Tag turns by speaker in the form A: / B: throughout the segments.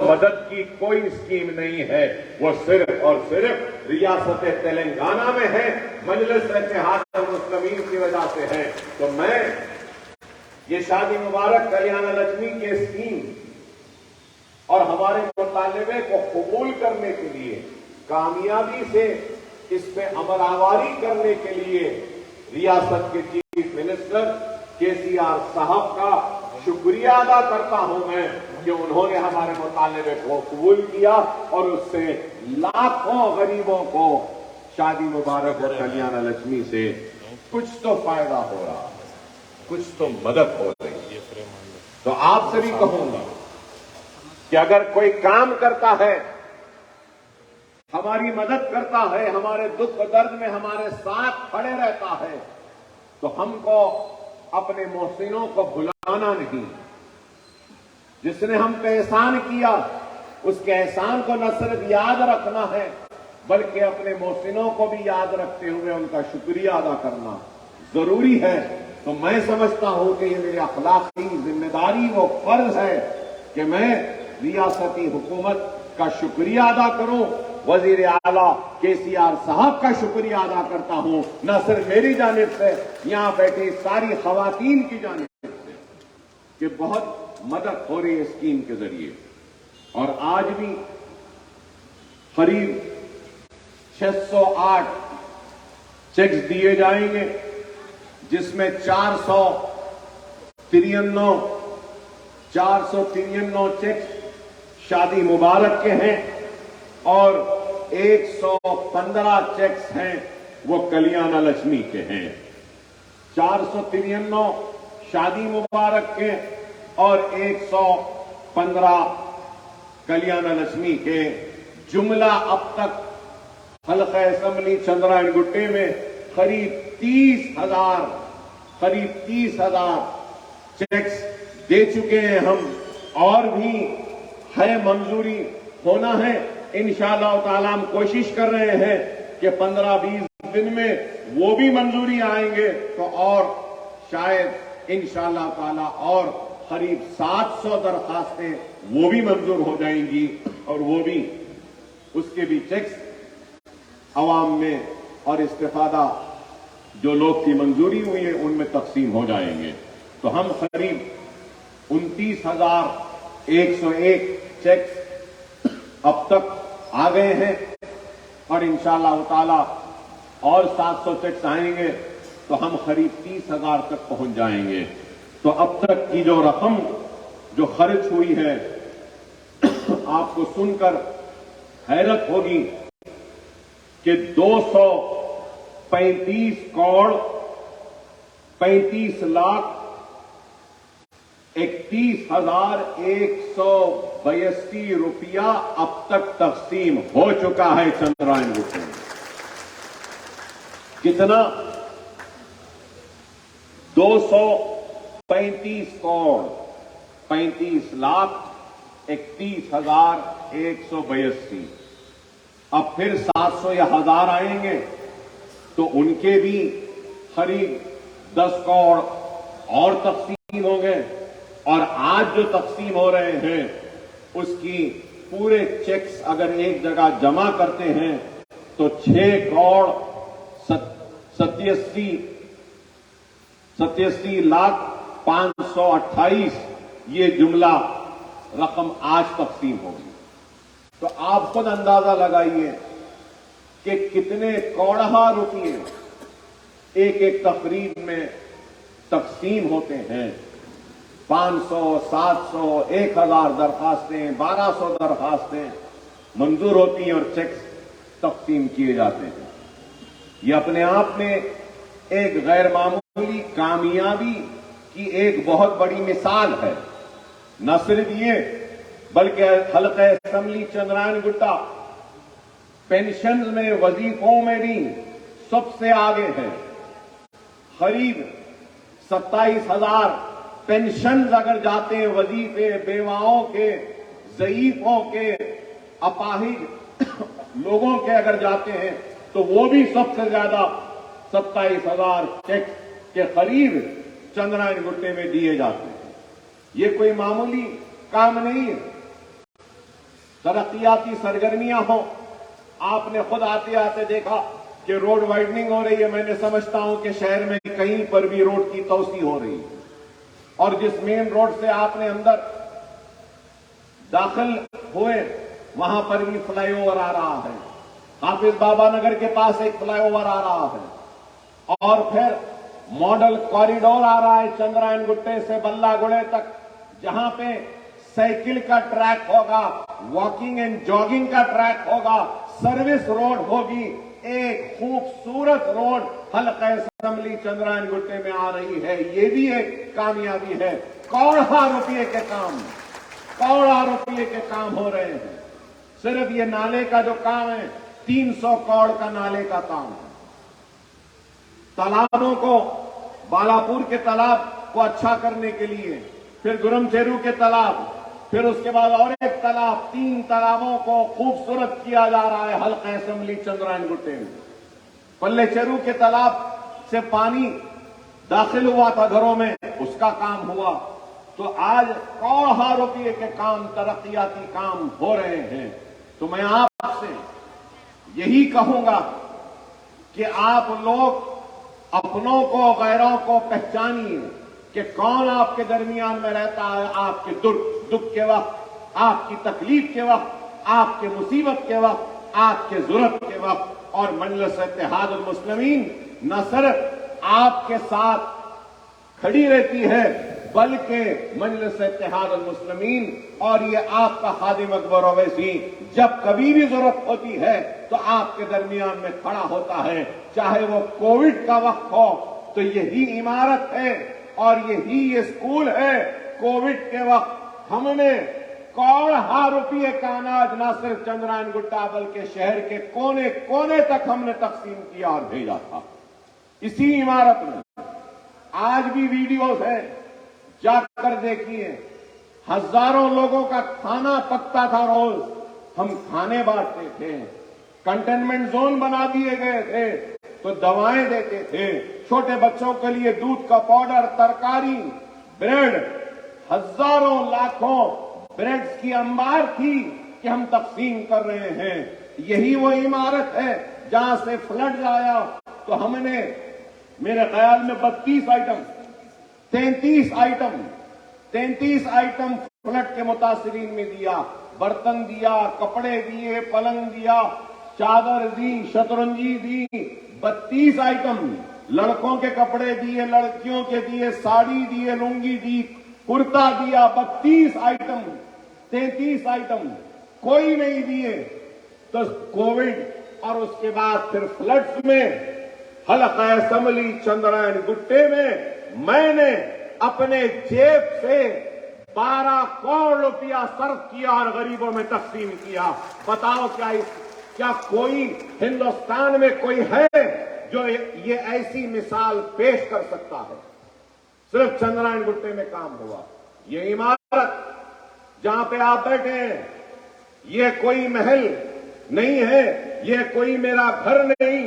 A: مدد کی کوئی اسکیم نہیں ہے، وہ صرف اور صرف ریاست تلنگانہ میں ہے، مجلس اتحاد المسلمین کی وجہ سے ہے۔ تو میں یہ شادی مبارک کلیانہ لکشمی کے اسکیم اور ہمارے مطالبے کو قبول کرنے کے لیے، کامیابی سے اس پہ عمل آوری کرنے کے لیے ریاست کے چیف منسٹر KCR صاحب کا شکریہ ادا کرتا ہوں میں کہ انہوں نے ہمارے مطالبے کو قبول کیا اور اس سے لاکھوں غریبوں کو شادی مبارک اور کلیانہ لکشمی سے کچھ تو فائدہ ہو رہا، کچھ تو مدد ہو رہی ہے۔ تو آپ سے بھی کہوں گا کہ اگر کوئی کام کرتا ہے، ہماری مدد کرتا ہے، ہمارے دکھ درد میں ہمارے ساتھ کھڑے رہتا ہے، تو ہم کو اپنے محسنوں کو بھلانا نہیں۔ جس نے ہم پہ احسان کیا اس کے احسان کو نہ صرف یاد رکھنا ہے بلکہ اپنے محسنوں کو بھی یاد رکھتے ہوئے ان کا شکریہ ادا کرنا ضروری ہے۔ تو میں سمجھتا ہوں کہ یہ میری اخلاقی ذمہ داری و فرض ہے کہ میں ریاستی حکومت کا شکریہ ادا کروں، وزیر اعلیٰ KCR صاحب کا شکریہ ادا کرتا ہوں، نہ صرف میری جانب سے، یہاں بیٹھی ساری خواتین کی جانب سے، کہ بہت مدد ہو رہی ہے اسکیم کے ذریعے۔ اور آج بھی قریب 608 چیکس دیے جائیں گے، جس میں 493 چیکس شادی مبارک کے ہیں اور 115 چیکس ہیں وہ کلیانہ لکشمی کے ہیں۔ 493 شادی مبارک کے اور 115 کلیانہ لکشمی کے، جملہ اب تک حلقہ اسمبلی چندرائن گٹے میں قریب 30,000 چیکس دے چکے ہیں ہم، اور بھی ہے منظوری ہونا ہے۔ انشاءاللہ تعالی ہم کوشش کر رہے ہیں کہ 15-20 دن میں وہ بھی منظوری آئیں گے تو اور شاید انشاءاللہ تعالی اور قریب 700 درخواستیں وہ بھی منظور ہو جائیں گی، اور وہ بھی اس کے بھی چیکس عوام میں اور استفادہ جو لوگ کی منظوری ہوئی ہے ان میں تقسیم ہو جائیں گے۔ تو ہم قریب 29,101 چیکس اب تک آ گئے ہیں، اور انشاءاللہ تعالی اور 700 چیکس آئیں گے تو ہم قریب 30,000 تک پہنچ جائیں گے۔ تو اب تک کی جو رقم جو خرچ ہوئی ہے آپ کو سن کر حیرت ہوگی کہ 235 کروڑ 35,31,182 روپیہ اب تک تقسیم ہو چکا ہے چندرائن گٹے میں۔ کتنا؟ 235 کروڑ 35,31,182۔ اب پھر 700 یا 1000 آئیں گے تو ان کے بھی قریب 10 کروڑ اور تقسیم ہوں گے، اور آج جو تقسیم ہو رہے ہیں اس کی پورے چیکس اگر ایک جگہ جمع کرتے ہیں تو 6 کروڑ 87,528 یہ جملہ رقم آج تقسیم ہوگی۔ تو آپ خود اندازہ لگائیے کہ کتنے کروڑہ روپئے ایک ایک تقریب میں تقسیم ہوتے ہیں۔ 500، 700، 1000 درخواستیں، 1200 درخواستیں منظور ہوتی ہیں اور چیکس تقسیم کیے جاتے ہیں۔ یہ اپنے آپ میں ایک غیر معمولی کامیابی کی ایک بہت بڑی مثال ہے۔ نہ صرف یہ بلکہ حلقہ اسمبلی چندرائن گٹا پینشنز میں، وظیفوں میں بھی سب سے آگے ہے۔ قریب 27,000 پینشنز اگر جاتے ہیں، وظیفے بیواؤں کے، ضعیفوں کے، اپاہج لوگوں کے اگر جاتے ہیں تو وہ بھی سب سے زیادہ 27,000 چیک کے قریب چندرائن گٹے میں دیے جاتے ہیں۔ یہ کوئی معمولی کام نہیں ہے۔ तरक्याती सरगर्मियां हों। आपने खुद आते आते देखा कि रोड वाइडनिंग हो रही है। मैंने समझता हूं कि शहर में कहीं पर भी रोड की तोसी हो रही है, और जिस मेन रोड से आपने अंदर दाखिल हुए वहां पर भी फ्लाईओवर आ रहा है। हाफिज बाबा नगर के पास एक फ्लाईओवर आ रहा है, और फिर मॉडल कॉरिडोर आ रहा है चंद्रायन गुट्टे से बल्ला गुड़े तक, जहां पे साइकिल का ट्रैक होगा, वॉकिंग एंड जॉगिंग का ट्रैक होगा, सर्विस रोड होगी। एक खूबसूरत रोड हल्का असेंबली चंद्रायन गुट्टे में आ रही है। ये भी एक कामयाबी है। करोड़ों रुपये के काम, करोड़ों रुपये के काम हो रहे हैं। सिर्फ ये नाले का जो काम है 300 करोड़ का नाले का काम है। तालाबों को, बालापुर के तालाब को अच्छा करने के लिए, फिर गुरमचेरू के तालाब, फिर उसके बाद और एक तालाब, 3 तालाबों को खूबसूरत किया जा रहा है हल्का असेंबली चंद्रायन गुट्टे में। पल्लेचेरू के तालाब से पानी दाखिल हुआ था घरों में, उसका काम हुआ। तो आज करोड़ों रुपये के काम, तरक्याती काम हो रहे हैं। तो मैं आपसे यही कहूंगा कि आप लोग अपनों को, गैरों को पहचानिए कि कौन आपके दरमियान में रहता है। आपके दुख के वक्त, आपकी तकलीफ के वक्त, आपके मुसीबत के वक्त, आपके जरूरत के वक्त। और मजलिस इत्तेहादुल मुस्लिमीन न सिर्फ आपके साथ खड़ी रहती है, बल्कि मजलिस इत्तेहादुल मुस्लिमीन और ये आपका खादिम अकबर ओवैसी जब कभी भी जरूरत होती है तो आपके दरमियान में खड़ा होता है। चाहे वो कोविड का वक्त हो तो यही इमारत है और यही ये स्कूल है। कोविड के वक्त हमने करोड़ों रुपये का अनाज न सिर्फ चंद्रायन गुट्टा बल्कि शहर के कोने कोने तक हमने तकसीम किया और भेजा था इसी इमारत में। आज भी वीडियोस है, जाकर देखिए। हजारों लोगों का खाना पकता था रोज, हम खाने बांटते थे। कंटेनमेंट जोन बना दिए गए थे तो दवाएं देते थे। छोटे बच्चों के लिए दूध का पाउडर, तरकारी, ब्रेड, हजारों लाखों ब्रेड्स की अंबार थी कि हम तकसीम कर रहे हैं। यही वो इमारत है जहां से फ्लड आया तो हमने मेरे ख्याल में 32 आइटम 33 आइटम फ्लड के मुतासिरीन में दिया। बर्तन दिया, कपड़े दिए, पलंग दिया, चादर दी, शतरंजी दी। 32 आइटम, लड़कों के कपड़े दिए, लड़कियों के दिए, साड़ी दिए, लुंगी दी, कुर्ता दिया। 32 आइटम, 33 आइटम कोई नहीं दिए तो कोविड और उसके बाद फिर फ्लड्स में हल्का असेंबली चंद्रायन गुट्टे में मैंने अपने जेब से 12 करोड़ रुपया सर्व किया और गरीबों में तकसीम किया। बताओ क्या कोई हिंदुस्तान में कोई है जो ये ऐसी मिसाल पेश कर सकता है? सिर्फ चंद्रायन गुट्टे में काम हुआ। ये इमारत जहां पे आप बैठे हैं, ये कोई महल नहीं है, ये कोई मेरा घर नहीं,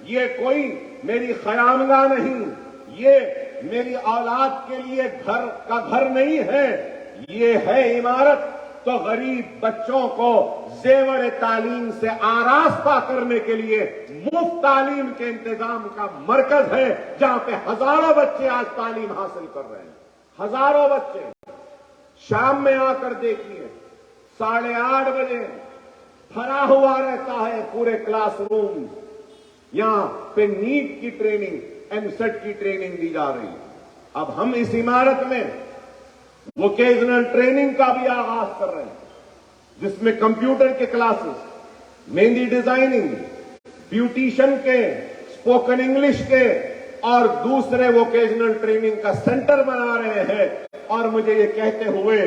A: ये कोई मेरी खयामगाह नहीं, ये मेरी औलाद के लिए घर का घर नहीं है। ये है इमारत तो गरीब बच्चों को जेवर तालीम से आरास्ता करने के लिए मुफ्त तालीम के इंतजाम का मरकज है, जहां पे हजारों बच्चे आज तालीम हासिल कर रहे हैं। हजारों बच्चे शाम में आकर देखिए, 8:30 बजे भरा हुआ रहता है पूरे क्लासरूम। यहां पे नीट की ट्रेनिंग, एमसेट की ट्रेनिंग दी जा रही है। अब हम इस इमारत में वोकेशनल ट्रेनिंग का भी आगाज कर रहे हैं, जिसमें कंप्यूटर के क्लासेस, मेहंदी डिजाइनिंग, ब्यूटिशियन के, स्पोकन इंग्लिश के और दूसरे वोकेशनल ट्रेनिंग का सेंटर बना रहे हैं। और मुझे ये कहते हुए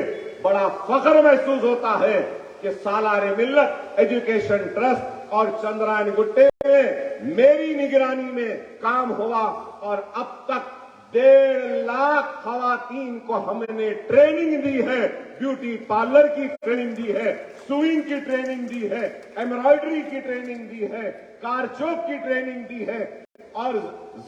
A: बड़ा फख्र महसूस होता है कि सालारे मिल्लत एजुकेशन ट्रस्ट और चंद्रायन गुट्टे में मेरी निगरानी में काम हुआ और अब तक 1.5 लाख खवातीन को हमने ट्रेनिंग दी है। ब्यूटी पार्लर की ट्रेनिंग दी है, सुइंग की ट्रेनिंग दी है, एम्ब्रॉयडरी की ट्रेनिंग दी है, कारचोक की ट्रेनिंग दी है और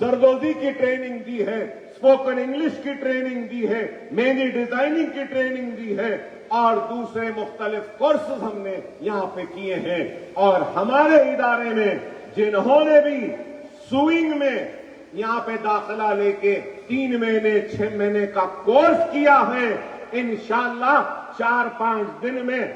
A: जरदोजी की ट्रेनिंग दी है, स्पोकन इंग्लिश की ट्रेनिंग दी है, मेहंदी डिजाइनिंग की ट्रेनिंग दी है اور دوسرے مختلف کورسز ہم نے یہاں پہ کیے ہیں. اور ہمارے ادارے میں جنہوں نے بھی سوئنگ میں یہاں پہ داخلہ لے کے 3 مہینے 6 مہینے کا کورس کیا ہے، انشاءاللہ 4-5 دن میں